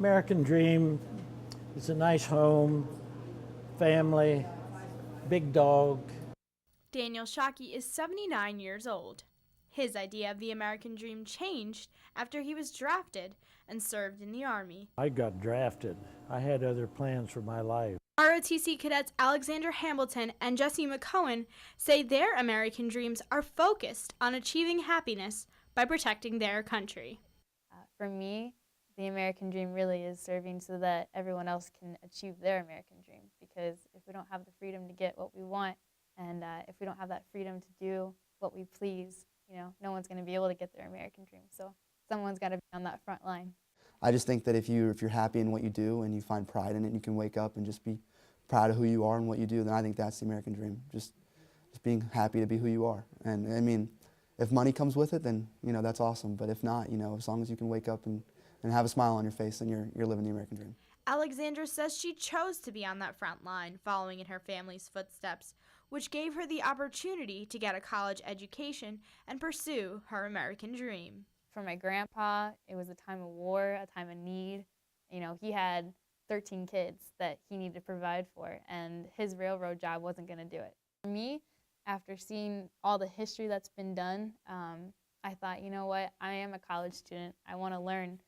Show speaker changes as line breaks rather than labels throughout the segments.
American dream is a nice home, family, big dog.
Daniel Shockey is 79 years old. His idea of the American dream changed after he was drafted and served in the Army.
I got drafted. I had other plans for my life.
ROTC cadets Alexander Hamilton and Jesse McCohen say their American dreams are focused on achieving happiness by protecting their country.
For me, the American dream really is serving so that everyone else can achieve their American dream, because if we don't have the freedom to get what we want, and if we don't have that freedom to do what we please, no one's going to be able to get their American dream. So someone's got to be on that front line.
I just think that if you're happy in what you do and you find pride in it and you can wake up and just be proud of who you are and what you do, then I think that's the American dream. Just being happy to be who you are. And I mean, if money comes with it, then that's awesome. But if not, as long as you can wake up and have a smile on your face, then you're living the American dream.
Alexandra says she chose to be on that front line, following in her family's footsteps, which gave her the opportunity to get a college education and pursue her American dream.
For my grandpa, it was a time of war, a time of need. He had 13 kids that he needed to provide for, and his railroad job wasn't going to do it. For me, after seeing all the history that's been done, I thought, you know what, I am a college student. I want to learn.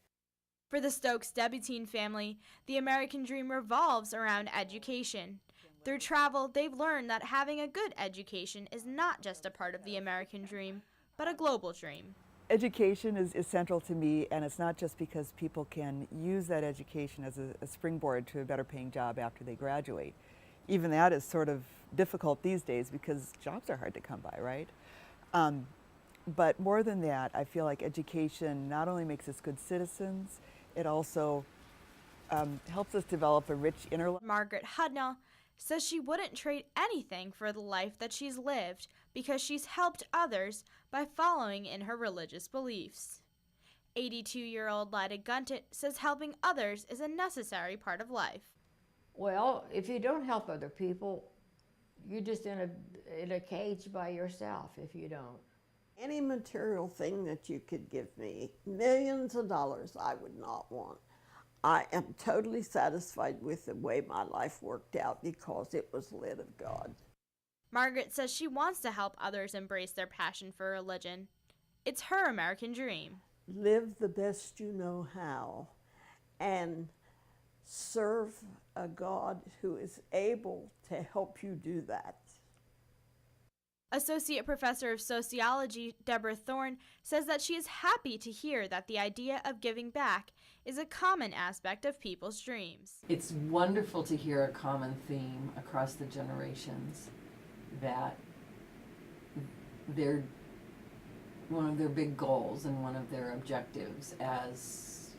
For the Stokes Debutine family, the American dream revolves around education. Through travel, they've learned that having a good education is not just a part of the American dream, but a global dream.
Education is central to me, and it's not just because people can use that education as a springboard to a better paying job after they graduate. Even that is sort of difficult these days because jobs are hard to come by, right? But more than that, I feel like education not only makes us good citizens, it also helps us develop a rich inner life.
Margaret Hudnall says she wouldn't trade anything for the life that she's lived because she's helped others by following in her religious beliefs. 82-year-old Lyda Guntit says helping others is a necessary part of life.
Well, if you don't help other people, you're just in a cage by yourself if you don't.
Any material thing that you could give me, millions of dollars, I would not want. I am totally satisfied with the way my life worked out because it was led of God.
Margaret says she wants to help others embrace their passion for religion. It's her American dream.
Live the best you know how and serve a God who is able to help you do that.
Associate Professor of Sociology Deborah Thorne says that she is happy to hear that the idea of giving back is a common aspect of people's dreams.
It's wonderful to hear a common theme across the generations, that one of their big goals and one of their objectives as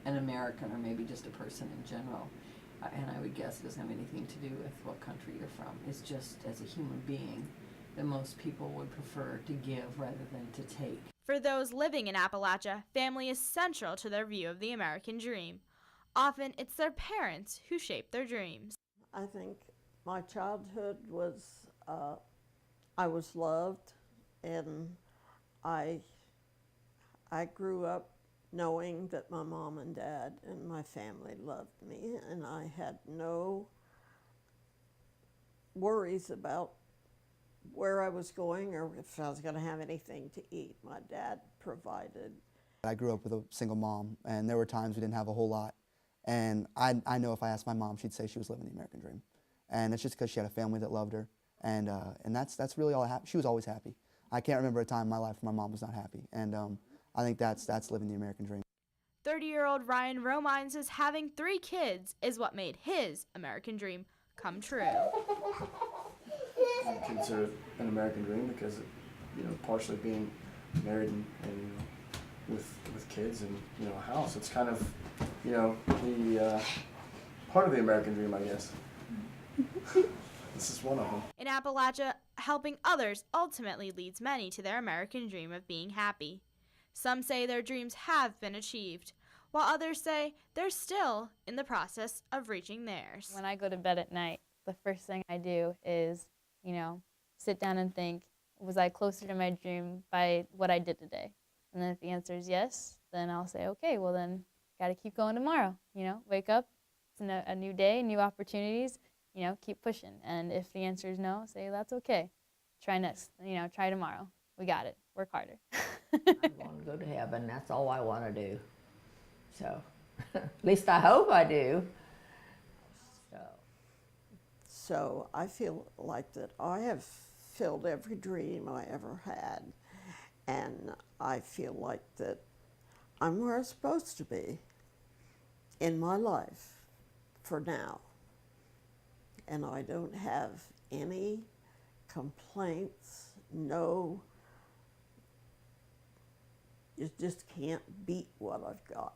an American, or maybe just a person in general, and I would guess it doesn't have anything to do with what country you're from, is just as a human being that most people would prefer to give rather than to take.
For those living in Appalachia, family is central to their view of the American dream. Often, it's their parents who shape their dreams.
I think my childhood was, I was loved, and I grew up knowing that my mom and dad and my family loved me, and I had no worries about where I was going or if I was going to have anything to eat. My dad provided.
I grew up with a single mom, and there were times we didn't have a whole lot. And I know if I asked my mom, she'd say she was living the American dream. And it's just because she had a family that loved her. And that's really all I have. She was always happy. I can't remember a time in my life where my mom was not happy. And I think that's living the American dream.
30-year-old Ryan Romine says having 3 kids is what made his American dream come true.
I consider it an American dream because, partially being married and with kids and, a house. It's kind of, the part of the American dream, I guess. This is one of them.
In Appalachia, helping others ultimately leads many to their American dream of being happy. Some say their dreams have been achieved, while others say they're still in the process of reaching theirs.
When I go to bed at night, the first thing I do is, sit down and think, was I closer to my dream by what I did today? And then if the answer is yes, then I'll say, okay, well then got to keep going tomorrow. Wake up, it's a new day, new opportunities, keep pushing. And if the answer is no, say that's okay. Try next, try tomorrow. We got it. Work harder.
I want to go to heaven. That's all I want to do. So, at least I hope I do.
So I feel like that I have filled every dream I ever had. And I feel like that I'm where I'm supposed to be in my life for now. And I don't have any complaints, no, you just can't beat what I've got.